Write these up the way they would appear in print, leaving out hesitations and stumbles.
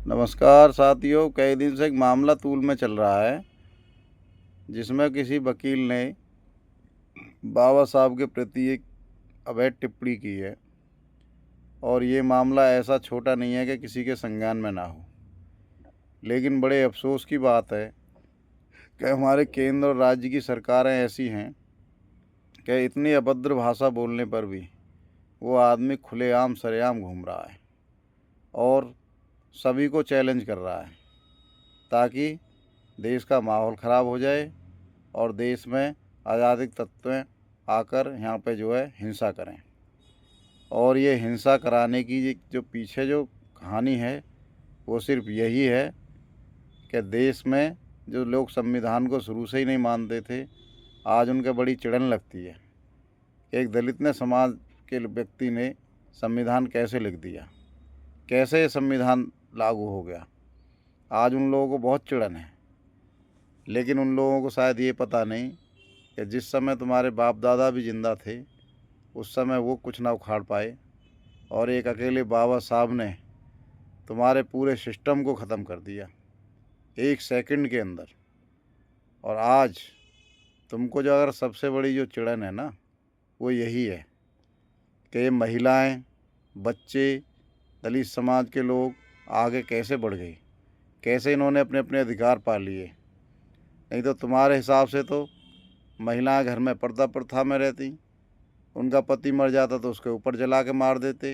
नमस्कार साथियों। कई दिन से एक मामला तूल में चल रहा है जिसमें किसी वकील ने बाबा साहब के प्रति एक अवैध टिप्पणी की है। और ये मामला ऐसा छोटा नहीं है कि किसी के संज्ञान में ना हो, लेकिन बड़े अफसोस की बात है कि हमारे केंद्र और राज्य की सरकारें ऐसी हैं कि इतनी अभद्र भाषा बोलने पर भी वो आदमी खुलेआम सरेआम घूम रहा है और सभी को चैलेंज कर रहा है ताकि देश का माहौल ख़राब हो जाए और देश में अराजक तत्वें आकर यहाँ पे जो है हिंसा करें। और ये हिंसा कराने की जो पीछे जो कहानी है वो सिर्फ यही है कि देश में जो लोग संविधान को शुरू से ही नहीं मानते थे, आज उनके बड़ी चिढ़न लगती है। एक दलित ने समाज के व्यक्ति ने संविधान कैसे लिख दिया, कैसे ये संविधान लागू हो गया, आज उन लोगों को बहुत चिढ़न है। लेकिन उन लोगों को शायद ये पता नहीं कि जिस समय तुम्हारे बाप दादा भी ज़िंदा थे उस समय वो कुछ ना उखाड़ पाए और एक अकेले बाबा साहब ने तुम्हारे पूरे सिस्टम को ख़त्म कर दिया एक सेकंड के अंदर। और आज तुमको जो अगर सबसे बड़ी जो चिड़न है ना वो यही है कि ये महिलाएं, बच्चे, दलित समाज के लोग आगे कैसे बढ़ गए, कैसे इन्होंने अपने अपने अधिकार पा लिए। नहीं तो तुम्हारे हिसाब से तो महिलाएं घर में पर्दा प्रथा में रहती, उनका पति मर जाता तो उसके ऊपर जला के मार देते।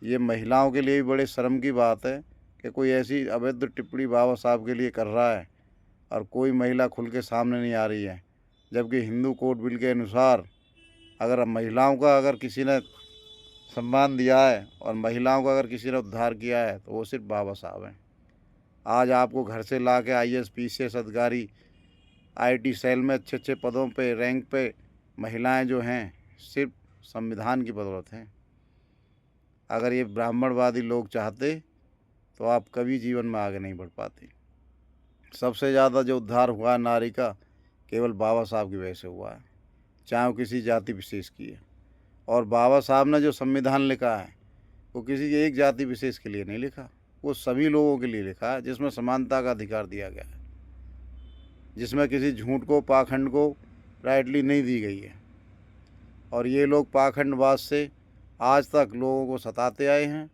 ये महिलाओं के लिए भी बड़े शर्म की बात है कि कोई ऐसी अवैध टिप्पणी बाबा साहब के लिए कर रहा है और कोई महिला खुल के सामने नहीं आ रही है। जबकि हिंदू कोड बिल के अनुसार अगर महिलाओं का अगर किसी ने सम्मान दिया है और महिलाओं का अगर किसी ने उद्धार किया है तो वो सिर्फ बाबा साहब हैं। आज आपको घर से ला के IAS PCS अधिकारी, IT सेल में अच्छे अच्छे पदों पे, रैंक पे महिलाएं जो हैं सिर्फ संविधान की बदौलत हैं। अगर ये ब्राह्मणवादी लोग चाहते तो आप कभी जीवन में आगे नहीं बढ़ पाते। सबसे ज़्यादा जो उद्धार हुआ है नारी का केवल बाबा साहब की वजह से हुआ है, चाहे वो किसी जाति विशेष की है। और बाबा साहब ने जो संविधान लिखा है वो किसी एक जाति विशेष के लिए नहीं लिखा, वो सभी लोगों के लिए लिखा है, जिसमें समानता का अधिकार दिया गया है, जिसमें किसी झूठ को, पाखंड को प्रायोरिटी नहीं दी गई है। और ये लोग पाखंडवाद से आज तक लोगों को सताते आए हैं,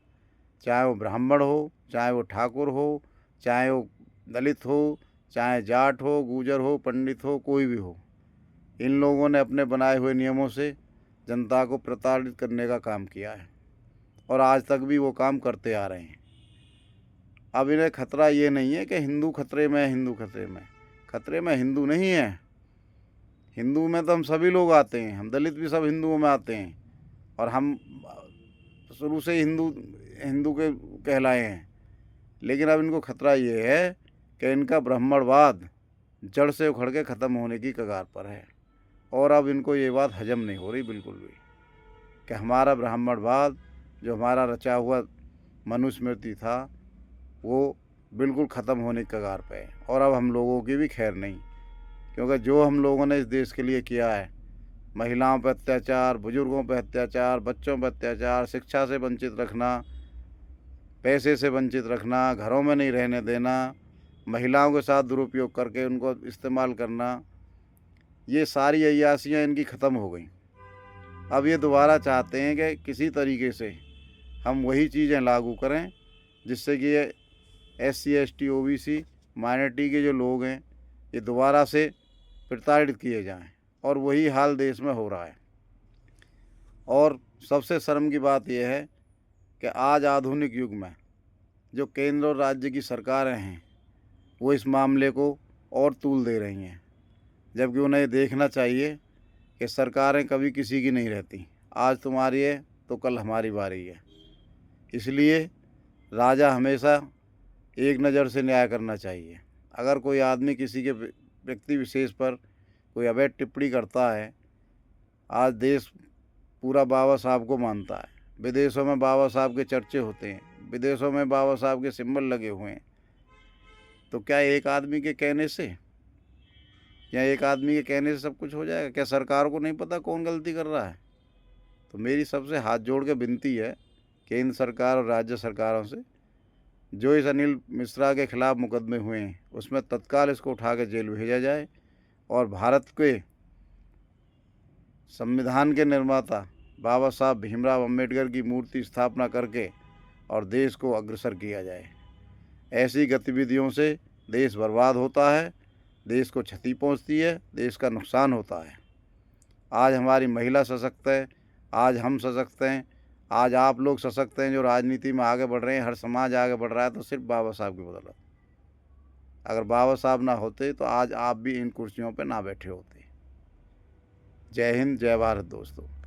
चाहे वो ब्राह्मण हो, चाहे वो ठाकुर हो, चाहे वो दलित हो, चाहे जाट हो, गूजर हो, पंडित हो, कोई भी हो। इन लोगों ने अपने बनाए हुए नियमों से जनता को प्रताड़ित करने का काम किया है और आज तक भी वो काम करते आ रहे हैं। अब इन्हें खतरा ये नहीं है कि हिंदू खतरे में है, हिंदू खतरे में हिंदू नहीं है। हिंदू में तो हम सभी लोग आते हैं, हम दलित भी सब हिंदुओं में आते हैं और हम शुरू से हिंदू के कहलाए हैं। लेकिन अब इनको खतरा ये है कि इनका ब्राह्मणवाद जड़ से उखड़ के ख़त्म होने की कगार पर है। और अब इनको ये बात हजम नहीं हो रही बिल्कुल भी कि हमारा ब्राह्मणवाद, जो हमारा रचा हुआ मनुस्मृति था, वो बिल्कुल ख़त्म होने की कगार पे है। और अब हम लोगों की भी खैर नहीं, क्योंकि जो हम लोगों ने इस देश के लिए किया है, महिलाओं पर अत्याचार, बुजुर्गों पर अत्याचार, बच्चों पर अत्याचार, शिक्षा से वंचित रखना, पैसे से वंचित रखना, घरों में नहीं रहने देना, महिलाओं के साथ दुरुपयोग करके उनको इस्तेमाल करना, ये सारी अय्यासियाँ इनकी ख़त्म हो गई। अब ये दोबारा चाहते हैं कि किसी तरीके से हम वही चीज़ें लागू करें जिससे कि ये SC ST OBC माइनॉरिटी के जो लोग हैं ये दोबारा से प्रताड़ित किए जाएं। और वही हाल देश में हो रहा है। और सबसे शर्म की बात यह है कि आज आधुनिक युग में जो केंद्र और राज्य की सरकारें हैं वो इस मामले को और तूल दे रही हैं, जबकि उन्हें देखना चाहिए कि सरकारें कभी किसी की नहीं रहती। आज तुम्हारी है तो कल हमारी बारी है। इसलिए राजा हमेशा एक नज़र से न्याय करना चाहिए। अगर कोई आदमी किसी के व्यक्ति विशेष पर कोई अवैध टिप्पणी करता है, आज देश पूरा बाबा साहब को मानता है, विदेशों में बाबा साहब के चर्चे होते हैं, विदेशों में बाबा साहब के सिंबल लगे हुए हैं। तो क्या एक आदमी के कहने से या एक आदमी के कहने से सब कुछ हो जाएगा? क्या सरकार को नहीं पता कौन गलती कर रहा है? तो मेरी सबसे हाथ जोड़ के विनती है केंद्र सरकार और राज्य सरकारों से जो इस अनिल मिश्रा के खिलाफ़ मुकदमे हुए हैं उसमें तत्काल इसको उठा के जेल भेजा जाए और भारत के संविधान के निर्माता बाबा साहब भीमराव अंबेडकर की मूर्ति स्थापना करके और देश को अग्रसर किया जाए। ऐसी गतिविधियों से देश बर्बाद होता है, देश को क्षति पहुंचती है, देश का नुकसान होता है। आज हमारी महिला सशक्त है, आज हम सशक्त हैं, आज आप लोग सशक्त हैं जो राजनीति में आगे बढ़ रहे हैं, हर समाज आगे बढ़ रहा है, तो सिर्फ बाबा साहब की बदौलत। अगर बाबा साहब ना होते तो आज आप भी इन कुर्सियों पर ना बैठे होते। जय हिंद, जय भारत दोस्तों।